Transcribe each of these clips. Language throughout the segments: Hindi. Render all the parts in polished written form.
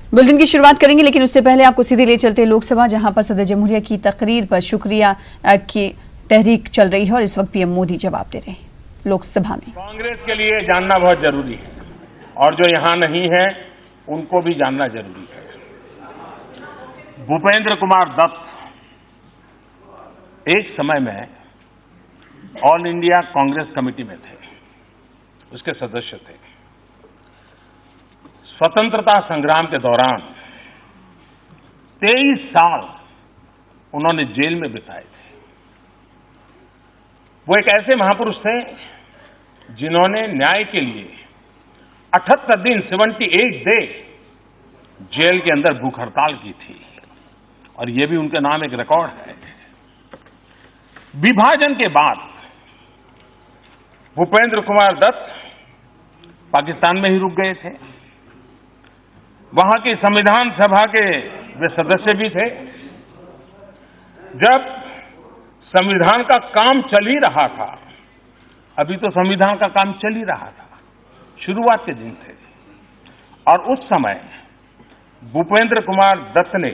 बुलेटिन की शुरुआत करेंगे, लेकिन उससे पहले आपको सीधे ले चलते हैं लोकसभा, जहां पर सदर जमहूरिया की तकरीर पर शुक्रिया की तहरीक चल रही है और इस वक्त पीएम मोदी जवाब दे रहे हैं लोकसभा में। कांग्रेस के लिए जानना बहुत जरूरी है और जो यहां नहीं है उनको भी जानना जरूरी है। भूपेंद्र कुमार दत्त एक समय में ऑल इंडिया कांग्रेस कमेटी में थे, उसके सदस्य थे। स्वतंत्रता संग्राम के दौरान 23 साल उन्होंने जेल में बिताए थे। वो एक ऐसे महापुरुष थे जिन्होंने न्याय के लिए 78 दिन 78 डे जेल के अंदर भूख हड़ताल की थी और ये भी उनके नाम एक रिकॉर्ड है। विभाजन के बाद भूपेंद्र कुमार दत्त पाकिस्तान में ही रुक गए थे। वहां की संविधान सभा के वे सदस्य भी थे। जब संविधान का काम चल ही रहा था, अभी तो संविधान का काम चल ही रहा था, शुरुआत के दिन थे, और उस समय भूपेंद्र कुमार दत्त ने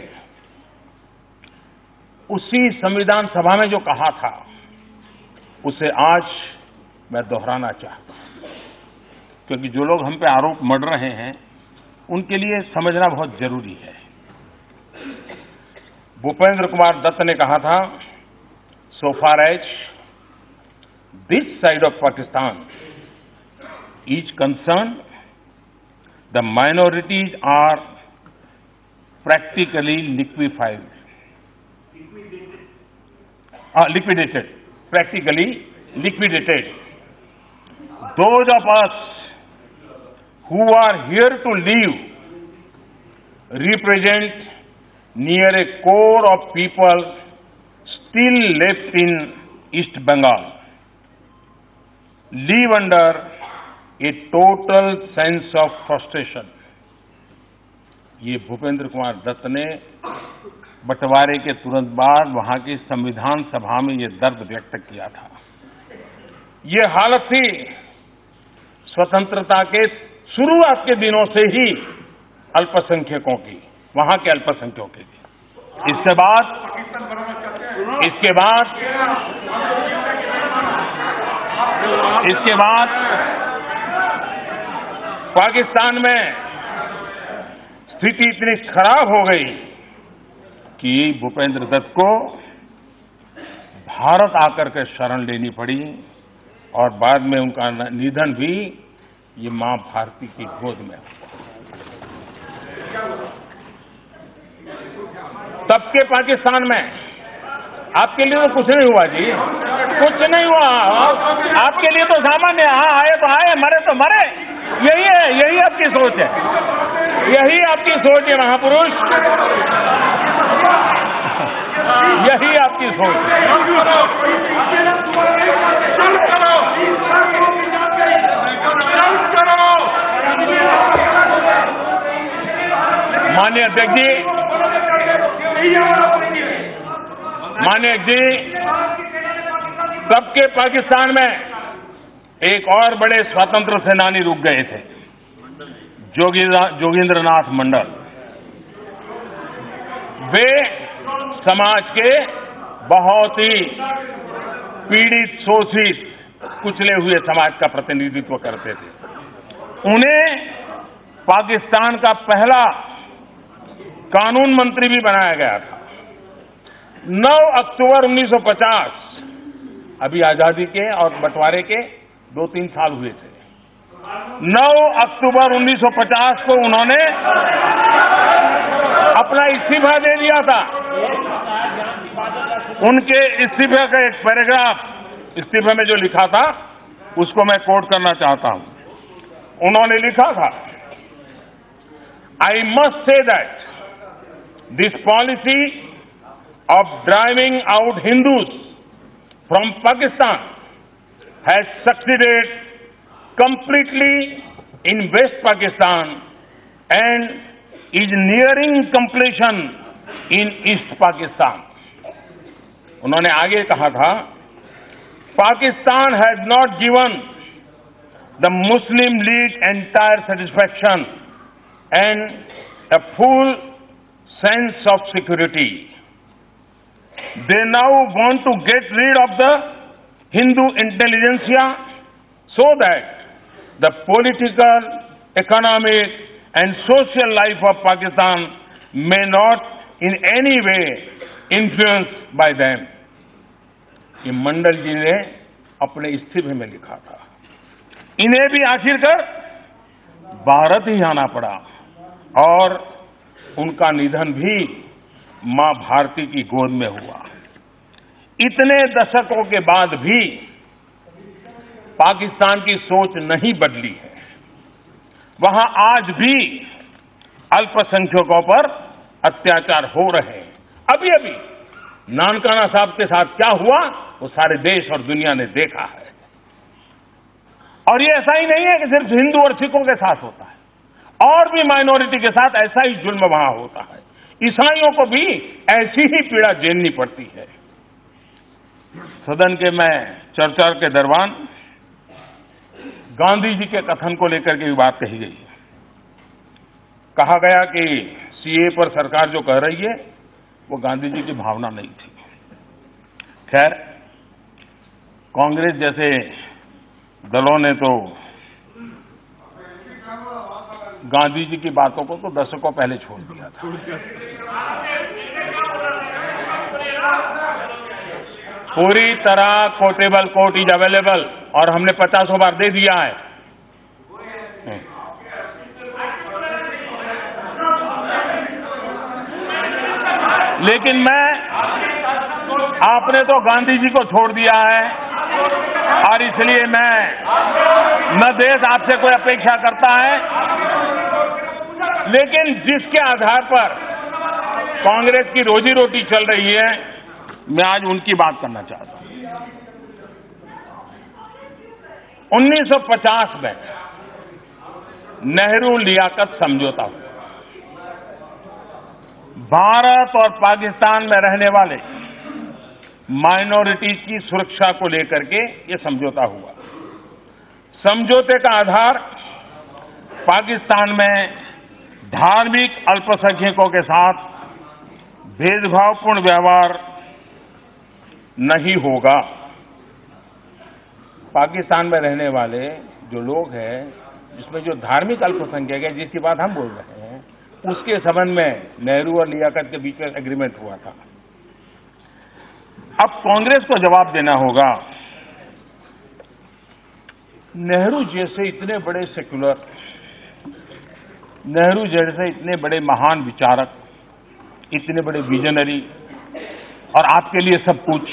उसी संविधान सभा में जो कहा था उसे आज मैं दोहराना चाहता हूं, क्योंकि जो लोग हम पे आरोप मढ़ रहे हैं उनके लिए समझना बहुत जरूरी है। भूपेंद्र कुमार दत्त ने कहा था, so far as this side of Pakistan is concerned, the minorities are practically liquefied. Liquidated. Practically liquidated. Those of us who are here to live represent near a core of people still left in East Bengal, live under a total sense of frustration. ये भूपेंद्र कुमार दत्त ने बंटवारे के तुरंत बाद वहां की संविधान सभा में ये दर्द व्यक्त किया था। ये हालत थी स्वतंत्रता के शुरुआत के दिनों से ही अल्पसंख्यकों की, वहां के अल्पसंख्यकों की। इसके बाद पाकिस्तान में स्थिति इतनी खराब हो गई कि भूपेंद्र दत्त को भारत आकर के शरण लेनी पड़ी और बाद में उनका निधन भी ये मां भारती की गोद में हुआ। तब के पाकिस्तान में आपके लिए तो कुछ नहीं हुआ जी, कुछ नहीं हुआ। आपके लिए तो सामान्य, हाँ आए तो आए, मरे तो मरे। यही है, यही आपकी सोच है, यही आपकी सोच है महापुरुष, यही आपकी सोच है। माननीय अध्यक्ष जी, तब के पाकिस्तान में एक और बड़े स्वतंत्र सेनानी रुक गए थे, जोगेंद्रनाथ मंडल। वे समाज के बहुत ही पीड़ित, शोषित, कुचले हुए समाज का प्रतिनिधित्व करते थे। उन्हें पाकिस्तान का पहला कानून मंत्री भी बनाया गया था। 9 अक्टूबर 1950, अभी आजादी के और बंटवारे के 2-3 साल हुए थे। 9 अक्टूबर 1950 को उन्होंने अपना इस्तीफा दे दिया था। उनके इस्तीफे का एक पैराग्राफ इस्तीफे में जो लिखा था उसको मैं कोट करना चाहता हूं। उन्होंने लिखा था, I must say that this policy of driving out Hindus from Pakistan has succeeded completely in West Pakistan and is nearing completion in East Pakistan. उन्होंने आगे कहा था, Pakistan has not given the Muslim League entire satisfaction and a full sense of security. They now want to get rid of the Hindu intelligentsia so that the political, economic and social life of Pakistan may not in any way influenced by them. ये मंडल जी ने अपने इस्तीफे में लिखा था। इन्हें भी आखिरकार भारत ही आना पड़ा और उनका निधन भी मां भारती की गोद में हुआ। इतने दशकों के बाद भी पाकिस्तान की सोच नहीं बदली है। वहां आज भी अल्पसंख्यकों पर अत्याचार हो रहे हैं। अभी अभी नानकाना साहब के साथ क्या हुआ वो सारे देश और दुनिया ने देखा है। और ये ऐसा ही नहीं है कि सिर्फ हिंदू और सिखों के साथ होता है, और भी माइनॉरिटी के साथ ऐसा ही जुल्म वहां होता है। ईसाइयों को भी ऐसी ही पीड़ा झेलनी पड़ती है। सदन के मैं चर्चा के दरमियान गांधी जी के कथन को लेकर के भी बात कही गई है। कहा गया कि सीए पर सरकार जो कह रही है वो गांधी जी की भावना नहीं थी। खैर, कांग्रेस जैसे दलों ने तो गांधी जी की बातों को तो दशकों पहले छोड़ दिया था। पूरी तरह कोटेबल कोर्ट इज अवेलेबल और हमने 50 बार दे दिया है। लेकिन आपने तो गांधी जी को छोड़ दिया है और इसलिए न देश आपसे कोई अपेक्षा करता है, लेकिन जिसके आधार पर कांग्रेस की रोजी रोटी चल रही है, मैं आज उनकी बात करना चाहता हूं। 1950 में नेहरू लियाकत समझौता हुआ। भारत और पाकिस्तान में रहने वाले माइनॉरिटीज की सुरक्षा को लेकर के ये समझौता हुआ। समझौते का आधार पाकिस्तान में धार्मिक अल्पसंख्यकों के साथ भेदभावपूर्ण व्यवहार नहीं होगा। पाकिस्तान में रहने वाले जो लोग हैं, जिसमें जो धार्मिक अल्पसंख्यक है, जिसकी बात हम बोल रहे हैं, उसके संबंध में नेहरू और लियाकत के बीच में एग्रीमेंट हुआ था। अब कांग्रेस को जवाब देना होगा। नेहरू जैसे इतने बड़े सेक्युलर, नेहरू जैसे इतने बड़े महान विचारक, इतने बड़े विजनरी और आपके लिए सब कुछ,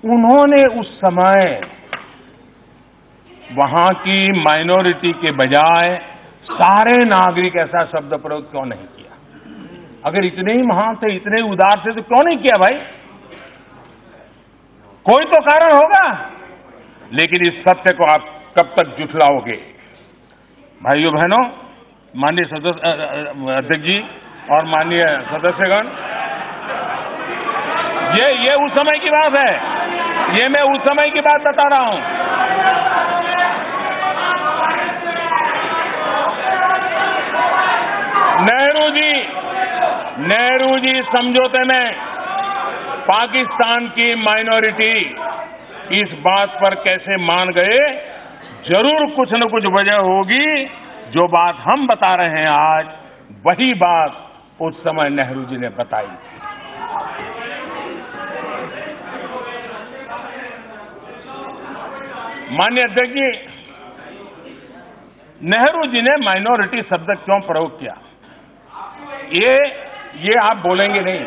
उन्होंने उस समय वहां की माइनॉरिटी के बजाय सारे नागरिक ऐसा शब्द प्रयोग क्यों नहीं किया? अगर इतने ही महान थे, इतने उदार थे, तो क्यों नहीं किया भाई? कोई तो कारण होगा। लेकिन इस सत्य को आप कब तक जुठलाओगे? भाइयों बहनों, माननीय सदस्य अध्यक्ष जी और माननीय सदस्यगण, ये उस समय की बात है। ये मैं उस समय की बात बता रहा हूं। नेहरू जी समझौते में पाकिस्तान की माइनॉरिटी इस बात पर कैसे मान गए? जरूर कुछ न कुछ वजह होगी। जो बात हम बता रहे हैं आज, वही बात उस समय नेहरू जी ने बताई थी। माननीय अध्यक्ष जी, नेहरू जी ने माइनॉरिटी शब्द क्यों प्रयोग किया? ये आप बोलेंगे नहीं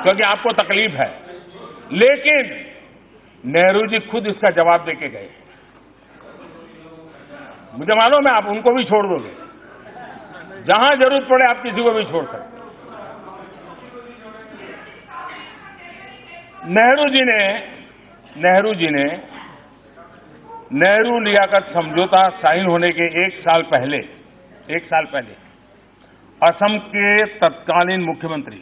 क्योंकि आपको तकलीफ है, लेकिन नेहरू जी खुद इसका जवाब देके गए। मुझे मालूम है आप उनको भी छोड़ दोगे, जहां जरूरत पड़े आप किसी को भी छोड़ सकते। नेहरू जी ने नेहरू लियाकत समझौता साइन होने के एक साल पहले असम के तत्कालीन मुख्यमंत्री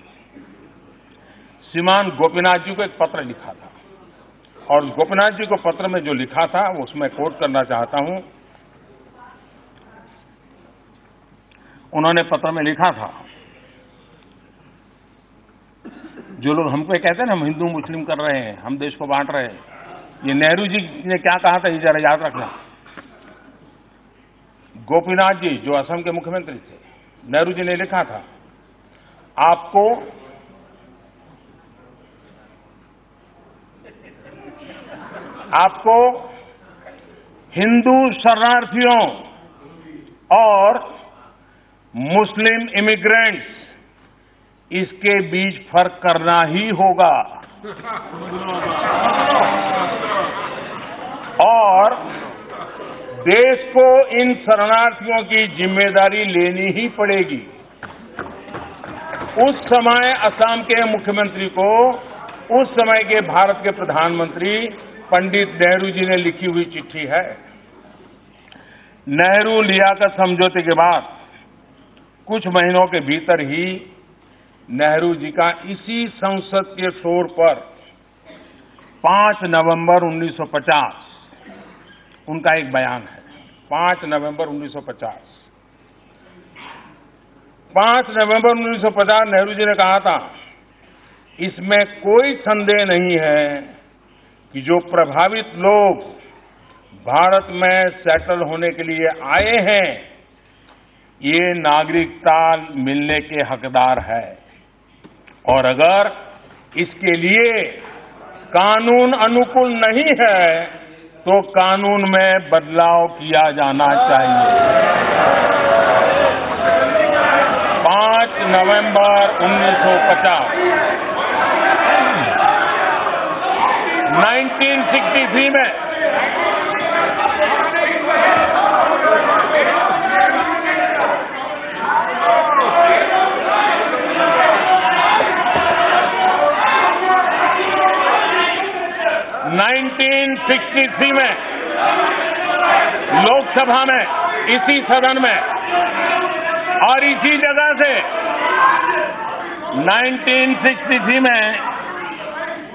श्रीमान गोपीनाथ जी को एक पत्र लिखा था, और गोपीनाथ जी को पत्र में जो लिखा था वो उसमें कोट करना चाहता हूं। उन्होंने पत्र में लिखा था, जो लोग हमको कहते हैं ना हम हिंदू मुस्लिम कर रहे हैं, हम देश को बांट रहे हैं, ये नेहरू जी ने क्या कहा था ये जरा याद रखना। गोपीनाथ जी जो असम के मुख्यमंत्री थे, नेहरू जी ने लिखा था, आपको हिंदू शरणार्थियों और मुस्लिम इमिग्रेंट्स इसके बीच फर्क करना ही होगा और देश को इन शरणार्थियों की जिम्मेदारी लेनी ही पड़ेगी। उस समय असम के मुख्यमंत्री को उस समय के भारत के प्रधानमंत्री पंडित नेहरू जी ने लिखी हुई चिट्ठी है। नेहरू लियाकत समझौते के बाद कुछ महीनों के भीतर ही नेहरू जी का इसी संसद के फ्लोर पर 5 नवंबर 1950 उनका एक बयान है। 5 नवंबर 1950 नेहरू जी ने कहा था, इसमें कोई संदेह नहीं है कि जो प्रभावित लोग भारत में सेटल होने के लिए आए हैं ये नागरिकता मिलने के हकदार है और अगर इसके लिए कानून अनुकूल नहीं है तो कानून में बदलाव किया जाना चाहिए। 5 नवंबर 1950 1963 में लोकसभा में इसी सदन में और इसी जगह से 1963 में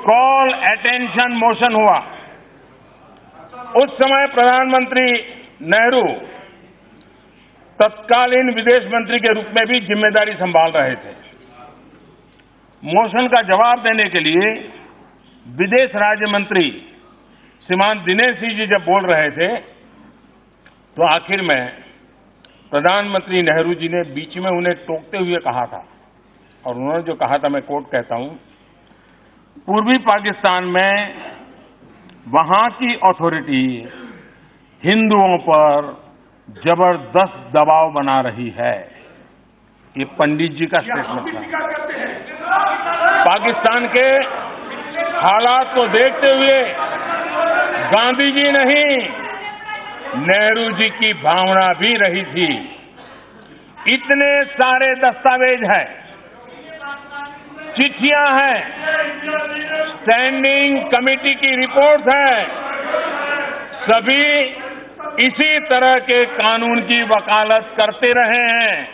कॉल अटेंशन मोशन हुआ। उस समय प्रधानमंत्री नेहरू तत्कालीन विदेश मंत्री के रूप में भी जिम्मेदारी संभाल रहे थे। मोशन का जवाब देने के लिए विदेश राज्य मंत्री श्रीमान दिनेश सिंह जी जब बोल रहे थे तो आखिर में प्रधानमंत्री नेहरू जी ने बीच में उन्हें टोकते हुए कहा था और उन्होंने जो कहा था मैं कोट कहता हूं, पूर्वी पाकिस्तान में वहां की अथॉरिटी हिंदुओं पर जबरदस्त दबाव बना रही है। ये पंडित जी का स्टेटमेंट था। पाकिस्तान के हालात को देखते हुए गांधी जी नहीं नेहरू जी की भावना भी रही थी। इतने सारे दस्तावेज हैं, चिट्ठियां हैं, स्टैंडिंग कमेटी की रिपोर्ट है, सभी इसी तरह के कानून की वकालत करते रहे हैं।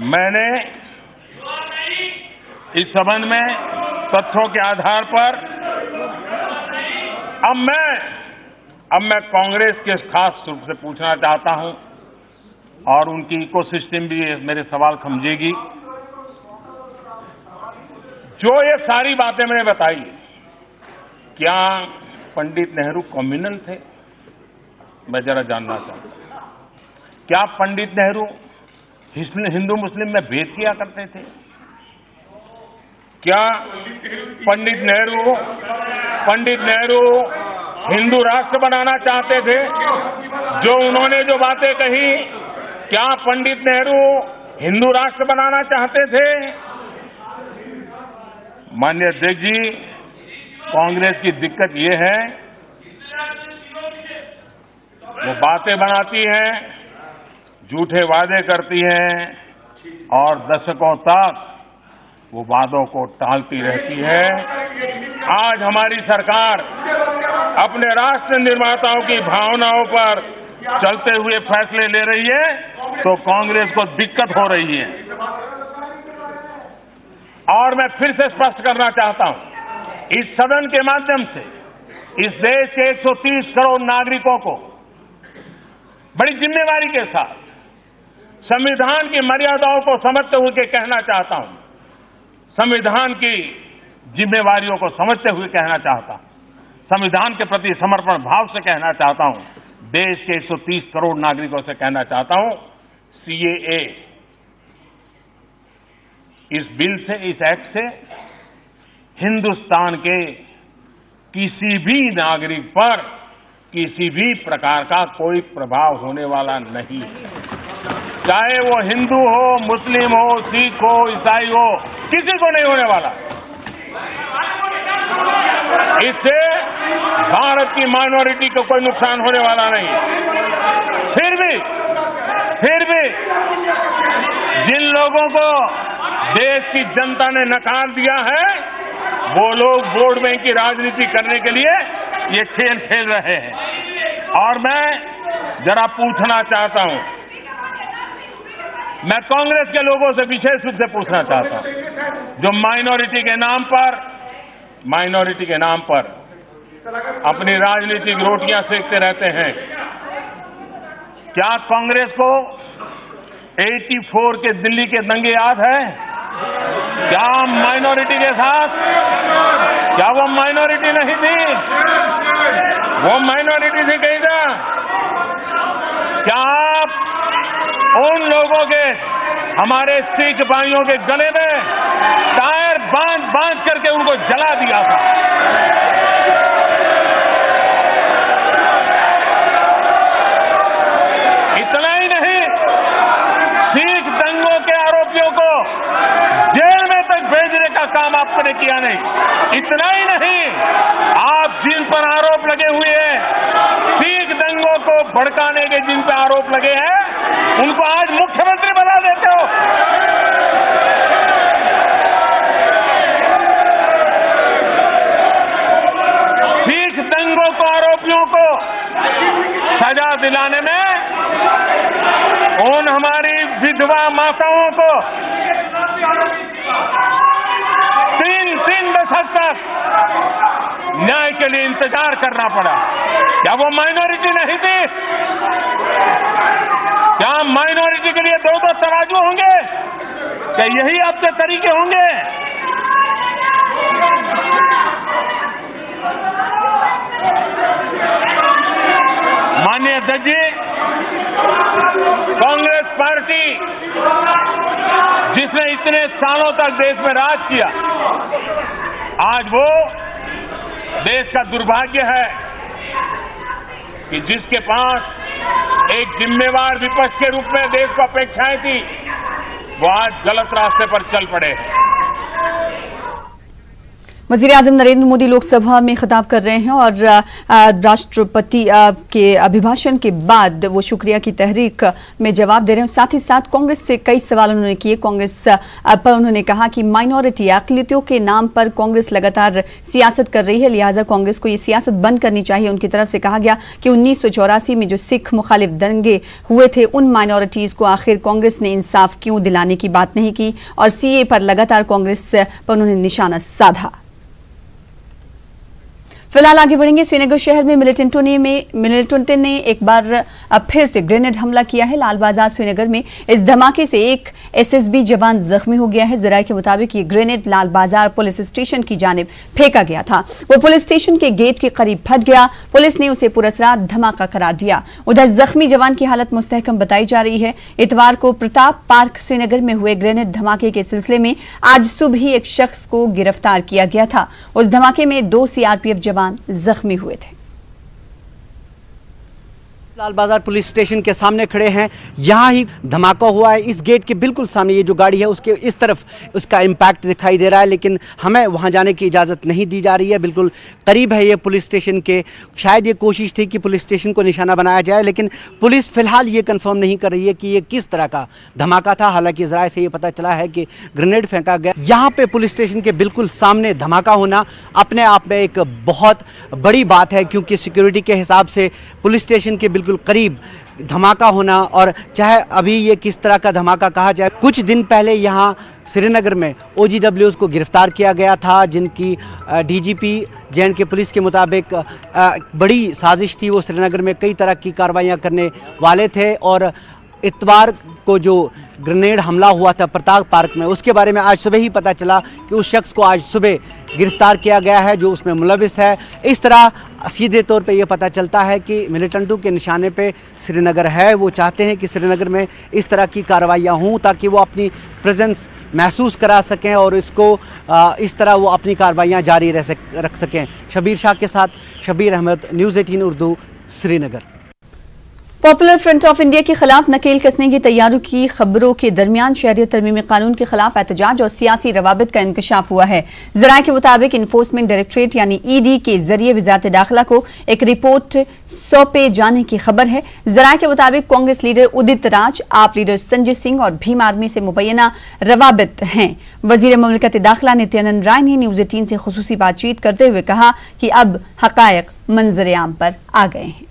मैंने इस संबंध में तथ्यों के आधार पर अब मैं कांग्रेस के खास रूप से पूछना चाहता हूं और उनकी इकोसिस्टम भी मेरे सवाल समझेगी। जो ये सारी बातें मैंने बताई, क्या पंडित नेहरू कम्युनल थे? मैं जरा जानना चाहता हूं। क्या पंडित नेहरू हिंदू मुस्लिम में भेद किया करते थे? क्या पंडित नेहरू हिंदू राष्ट्र बनाना चाहते थे? जो उन्होंने जो बातें कही, क्या पंडित नेहरू हिंदू राष्ट्र बनाना चाहते थे? माननीय अध्यक्ष जी, कांग्रेस की दिक्कत ये है, वो बातें बनाती है, झूठे वादे करती है और दशकों तक वो वादों को टालती रहती है। आज हमारी सरकार अपने राष्ट्र निर्माताओं की भावनाओं पर चलते हुए फैसले ले रही है तो कांग्रेस को दिक्कत हो रही है। और मैं फिर से स्पष्ट करना चाहता हूं, इस सदन के माध्यम से इस देश के 130 करोड़ नागरिकों को बड़ी जिम्मेवारी के साथ संविधान की मर्यादाओं को समझते हुए कहना चाहता हूं, संविधान की जिम्मेवारियों को समझते हुए कहना चाहता हूं, संविधान के प्रति समर्पण भाव से कहना चाहता हूं, देश के 130 करोड़ नागरिकों से कहना चाहता हूं, सीएए इस बिल से, इस एक्ट से हिंदुस्तान के किसी भी नागरिक पर किसी भी प्रकार का कोई प्रभाव होने वाला नहीं है। चाहे वो हिंदू हो, मुस्लिम हो, सिख हो, ईसाई हो, किसी को नहीं होने वाला। इससे भारत की माइनॉरिटी को कोई नुकसान होने वाला नहीं। फिर भी जिन लोगों को देश की जनता ने नकार दिया है, वो लोग वोट बैंक की राजनीति करने के लिए ये खेल खेल रहे हैं। और मैं जरा पूछना चाहता हूं, मैं कांग्रेस के लोगों से विशेष रूप से पूछना चाहता हूं, जो माइनॉरिटी के नाम पर अपनी राजनीतिक रोटियां सेकते रहते हैं, क्या कांग्रेस को 84 के दिल्ली के दंगे याद है? क्या माइनॉरिटी के साथ, क्या वो माइनॉरिटी नहीं थी? वो माइनॉरिटी थी कहीं ना? क्या आप उन लोगों के, हमारे सिख भाइयों के गले में टायर बांध करके उनको जला दिया था? इतना ही नहीं, सिख दंगों के आरोपियों को जेल में तक भेजने का काम आपने किया नहीं। इतना ही नहीं, आप जिन पर आरोप लगे हुए हैं, सिख दंगों को भड़काने के जिन पर आरोप लगे हैं, उनको आज मुख्यमंत्री बना देते हो। सिख दंगों को आरोपियों को सजा दिलाने में उन हमारी विधवा माताओं को 3 दशक तक न्याय के लिए इंतजार करना पड़ा। क्या वो माइनॉरिटी नहीं थी? क्या माइनॉरिटी के लिए 2 तराजू होंगे? क्या यही आपके तरीके होंगे? माननीय अध्यक्ष जी, कांग्रेस पार्टी जिसने इतने सालों तक देश में राज किया, आज वो देश का दुर्भाग्य है कि जिसके पास एक जिम्मेवार विपक्ष के रूप में देश को अपेक्षाएं थी, वो आज गलत रास्ते पर चल पड़े हैं। वज़ीर-ए-आज़म नरेंद्र मोदी लोकसभा में खिताब कर रहे हैं और राष्ट्रपति के अभिभाषण के बाद वो शुक्रिया की तहरीक में जवाब दे रहे हैं। साथ ही साथ कांग्रेस से कई सवाल उन्होंने किए। कांग्रेस पर उन्होंने कहा कि माइनॉरिटी अक़लियतों के नाम पर कांग्रेस लगातार सियासत कर रही है, लिहाजा कांग्रेस को ये सियासत बंद करनी चाहिए। उनकी तरफ से कहा गया कि 1984 में जो सिख मुखालिफ दंगे हुए थे, उन माइनॉरिटीज़ को आखिर कांग्रेस ने इंसाफ क्यों दिलाने की बात नहीं की, और सीए पर लगातार कांग्रेस पर उन्होंने निशाना साधा। फिलहाल आगे बढ़ेंगे। श्रीनगर शहर में मिलिटेंटों ने एक बार फिर से ग्रेनेड हमला किया है। लाल बाजार श्रीनगर में इस धमाके से एक एसएसबी जवान जख्मी हो गया है। जराये के मुताबिक ये ग्रेनेड लाल बाजार पुलिस स्टेशन की जानिब फेंका गया था। वो पुलिस स्टेशन के गेट के करीब फट गया। पुलिस ने उसे पुरस्कार धमाका करार दिया। उधर जख्मी जवान की हालत मुस्तहकम बताई जा रही है। इतवार को प्रताप पार्क श्रीनगर में हुए ग्रेनेड धमाके के सिलसिले में आज सुबह ही एक शख्स को गिरफ्तार किया गया था। उस धमाके में 2 सीआरपीएफ जवान जख्मी हुए थे। लाल बाजार पुलिस स्टेशन के सामने खड़े हैं। यहाँ ही धमाका हुआ है। इस गेट के बिल्कुल सामने ये जो गाड़ी है उसके इस तरफ उसका इम्पैक्ट दिखाई दे रहा है, लेकिन हमें वहाँ जाने की इजाज़त नहीं दी जा रही है। बिल्कुल करीब है ये पुलिस स्टेशन के। शायद ये कोशिश थी कि पुलिस स्टेशन को निशाना बनाया जाए, लेकिन पुलिस फिलहाल ये कंफर्म नहीं कर रही है कि ये किस तरह का धमाका था। हालांकि ज़राए से ये पता चला है कि ग्रेनेड फेंका गया। यहाँ पे पुलिस स्टेशन के बिल्कुल सामने धमाका होना अपने आप में एक बहुत बड़ी बात है, क्योंकि सिक्योरिटी के हिसाब से पुलिस स्टेशन के बिल्कुल करीब धमाका होना, और चाहे अभी ये किस तरह का धमाका कहा जाए। कुछ दिन पहले यहाँ श्रीनगर में OGWs को गिरफ्तार किया गया था, जिनकी DGP J&K पुलिस के मुताबिक बड़ी साजिश थी। वो श्रीनगर में कई तरह की कार्रवाइयाँ करने वाले थे और इतवार को जो ग्रेनेड हमला हुआ था प्रताप पार्क में, उसके बारे में आज सुबह ही पता चला कि उस शख्स को आज सुबह गिरफ्तार किया गया है जो उसमें मुलविस है। इस तरह सीधे तौर पे ये पता चलता है कि मिलिटेंटों के निशाने पे श्रीनगर है। वो चाहते हैं कि श्रीनगर में इस तरह की कार्रवाइयाँ हों ताकि वो अपनी प्रेजेंस महसूस करा सकें और इसको इस तरह वो अपनी कार्रवाइयाँ जारी रख सकें। शबीर शाह के साथ Shabir Ahmad, news 18 Urdu, Srinagar. Popular Front of India के खिलाफ नकेल कसने की तैयारियों की खबरों के दरमियान शहरियत तरमीमी कानून के खिलाफ एहतजाज और सियासी रवाबित का इंकशाफ हुआ है। ज़राए के मुताबिक इन्फोर्समेंट डायरेक्टरेट यानी ईडी के जरिए वजारत दाखिला को एक रिपोर्ट सौंपे जाने की खबर है। ज़राए के मुताबिक कांग्रेस लीडर उदित राज, आप लीडर संजय सिंह और भीम आर्मी से मुबैना रवाबित हैं। वजीर मुमलिकत दाखिला नित्यानंद राय ने न्यूज़ 18 से खुसूसी बातचीत करते हुए कहा कि अब हकायक मंजर आम पर आ गए हैं।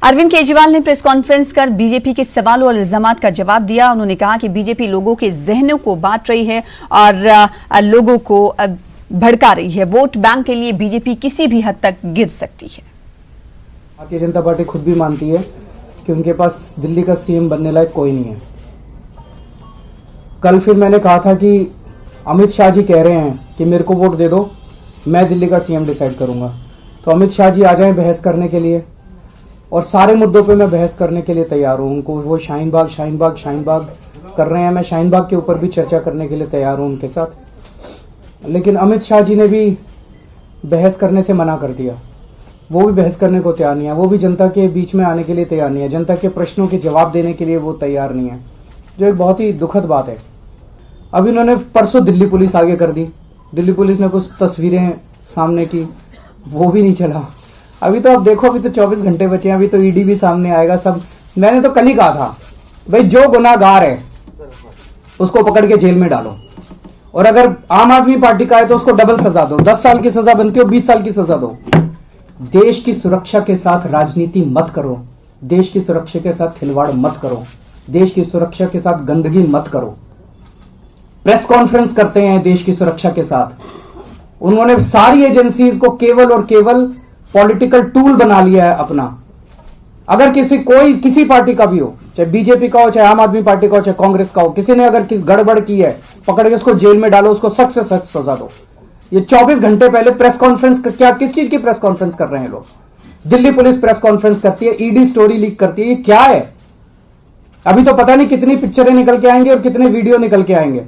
अरविंद केजरीवाल ने प्रेस कॉन्फ्रेंस कर बीजेपी के सवालों और इल्जामात का जवाब दिया। उन्होंने कहा कि बीजेपी लोगों के जहनों को बांट रही है और लोगों को भड़का रही है। वोट बैंक के लिए बीजेपी किसी भी हद तक गिर सकती है। भारतीय जनता पार्टी खुद भी मानती है कि उनके पास दिल्ली का सीएम बनने लायक कोई नहीं है। कल फिर मैंने कहा था कि अमित शाह जी कह रहे हैं कि मेरे को वोट दे दो, मैं दिल्ली का सीएम डिसाइड करूंगा। तो अमित शाह जी आ जाएं बहस करने के लिए, और सारे मुद्दों पे मैं बहस करने के लिए तैयार हूं। उनको वो शाहीन बाग कर रहे हैं, मैं शाहीन बाग के ऊपर भी चर्चा करने के लिए तैयार हूं उनके साथ। लेकिन अमित शाह जी ने भी बहस करने से मना कर दिया। वो भी बहस करने को तैयार नहीं है, वो भी जनता के बीच में आने के लिए तैयार नहीं है, जनता के प्रश्नों के जवाब देने के लिए वो तैयार नहीं है, जो एक बहुत ही दुखद बात है। अब इन्होंने परसों दिल्ली पुलिस आगे कर दी। दिल्ली पुलिस ने कुछ तस्वीरें सामने की, वो भी नहीं चला। अभी तो आप देखो, अभी तो 24 घंटे बचे हैं, अभी तो ईडी भी सामने आएगा सब। मैंने तो कल ही कहा था भाई, जो गुनाहगार है उसको पकड़ के जेल में डालो, और अगर आम आदमी पार्टी का है तो उसको डबल सजा दो। 10 साल की सजा बनती हो, 20 साल की सजा दो। देश की सुरक्षा के साथ राजनीति मत करो, देश की सुरक्षा के साथ खिलवाड़ मत करो, देश की सुरक्षा के साथ गंदगी मत करो। प्रेस कॉन्फ्रेंस करते हैं देश की सुरक्षा के साथ। उन्होंने सारी एजेंसीज को केवल और केवल पॉलिटिकल टूल बना लिया है अपना। अगर किसी पार्टी का भी हो, चाहे बीजेपी का हो, चाहे आम आदमी पार्टी का हो, चाहे कांग्रेस का हो, किसी ने अगर किस गड़बड़ की है, पकड़ के उसको जेल में डालो, उसको सख्त से सख्त सजा दो। ये 24 घंटे पहले प्रेस कॉन्फ्रेंस किस चीज की प्रेस कॉन्फ्रेंस कर रहे हैं लोग? दिल्ली पुलिस प्रेस कॉन्फ्रेंस करती है, ईडी स्टोरी लीक करती है, ये क्या है? अभी तो पता नहीं कितनी पिक्चरें निकल के आएंगे और कितने वीडियो निकल के आएंगे।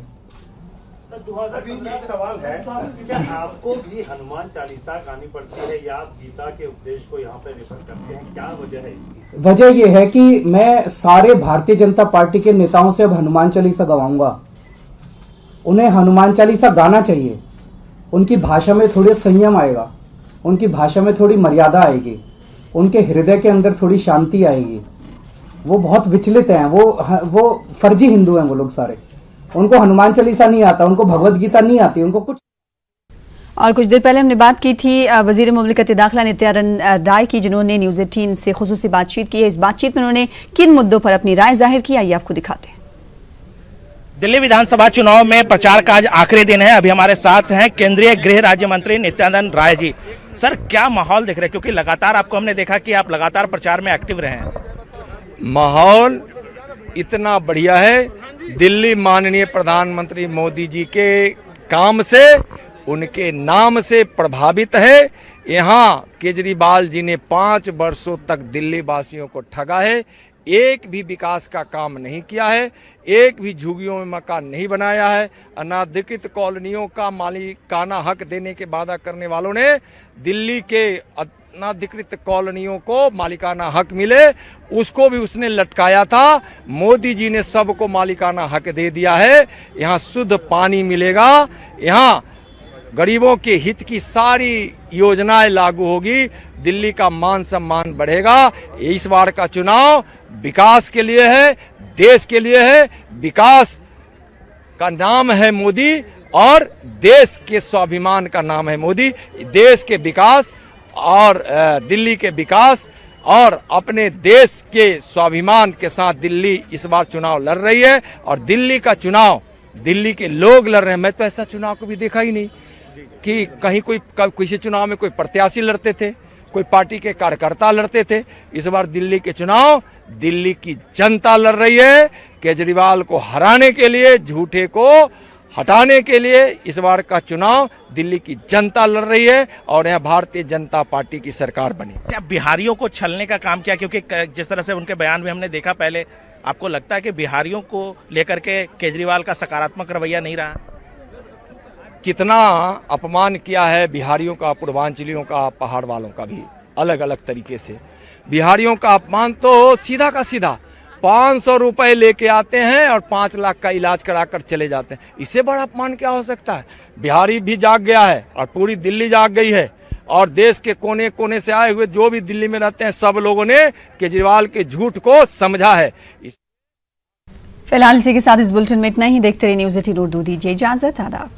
अभी एक सवाल है, क्या आपको भी हनुमान चालीसा गानी पड़ती है या आप गीता के उपदेश को यहाँ पे रेफर करते हैं? क्या वजह है इसकी? वजह यह है कि मैं सारे भारतीय जनता पार्टी के नेताओं से अब हनुमान चालीसा गवाऊंगा। उन्हें हनुमान चालीसा गाना चाहिए। उनकी भाषा में थोड़ी संयम आएगा, उनकी भाषा में थोड़ी मर्यादा आएगी, उनके हृदय के अंदर थोड़ी शांति आएगी। वो बहुत विचलित हैं, वो फर्जी हिंदू हैं वो लोग सारे। उनको हनुमान चालीसा नहीं आता, उनको भगवत गीता नहीं आती, उनको कुछ। और कुछ देर पहले हमने बात की थी वजीर मुमलिकत दाखिला नित्यानंद राय की, जिन्होंने न्यूज़ 18 से खुसूसी बातचीत की है। इस बातचीत में उन्होंने किन मुद्दों पर अपनी राय जाहिर की, आइए आपको दिखाते हैं। दिल्ली विधानसभा चुनाव में प्रचार का आज आखिरी दिन है। अभी हमारे साथ हैं केंद्रीय गृह राज्य मंत्री नित्यानंद राय जी। सर, क्या माहौल दिख रहा है? क्योंकि लगातार आपको हमने देखा कि आप लगातार प्रचार में एक्टिव रहे हैं। माहौल इतना बढ़िया है, दिल्ली माननीय प्रधानमंत्री मोदी जी के काम से, उनके नाम से प्रभावित है। यहाँ केजरीवाल जी ने 5 वर्षों तक दिल्ली वासियों को ठगा है, एक भी विकास का काम नहीं किया है, एक भी झुग्गियों में मकान नहीं बनाया है। अनाधिकृत कॉलोनियों का मालिकाना हक देने के वादा करने वालों ने दिल्ली के अनाधिकृत कॉलोनियों को मालिकाना हक मिले, उसको भी उसने लटकाया था। मोदी जी ने सबको मालिकाना हक दे दिया है। यहाँ शुद्ध पानी मिलेगा, यहाँ गरीबों के हित की सारी योजनाएं लागू होगी, दिल्ली का मान सम्मान बढ़ेगा। इस बार का चुनाव विकास के लिए है, देश के लिए है। विकास का नाम है मोदी और देश के स्वाभिमान का नाम है मोदी। देश के विकास और दिल्ली के विकास और अपने देश के स्वाभिमान के साथ दिल्ली इस बार चुनाव लड़ रही है। और दिल्ली का चुनाव दिल्ली के लोग लड़ रहे हैं। मैं तो ऐसा चुनाव कभी देखा ही नहीं कि कहीं किसी चुनाव में कोई प्रत्याशी लड़ते थे, कोई पार्टी के कार्यकर्ता लड़ते थे। इस बार दिल्ली के चुनाव दिल्ली की जनता लड़ रही है। केजरीवाल को हराने के लिए, झूठे को हटाने के लिए इस बार का चुनाव दिल्ली की जनता लड़ रही है और यहाँ भारतीय जनता पार्टी की सरकार बनी। क्या बिहारियों को छलने का काम किया? क्योंकि जिस तरह से उनके बयान में हमने देखा पहले, आपको लगता है कि बिहारियों को लेकर के केजरीवाल का सकारात्मक रवैया नहीं रहा? कितना अपमान किया है बिहारियों का, पूर्वांचलियों का, पहाड़ वालों का भी अलग अलग तरीके से। बिहारियों का अपमान तो सीधा का सीधा 500 रुपए लेके आते हैं और 5 लाख का इलाज कराकर चले जाते हैं। इससे बड़ा अपमान क्या हो सकता है? बिहारी भी जाग गया है और पूरी दिल्ली जाग गई है और देश के कोने कोने से आए हुए जो भी दिल्ली में रहते हैं सब लोगों ने केजरीवाल के झूठ को समझा है। फिलहाल इसी के साथ इस बुलेटिन में इतना ही। देखते रहिए न्यूज़ 18 उर्दू। दीजिए इजाजत। आदाब।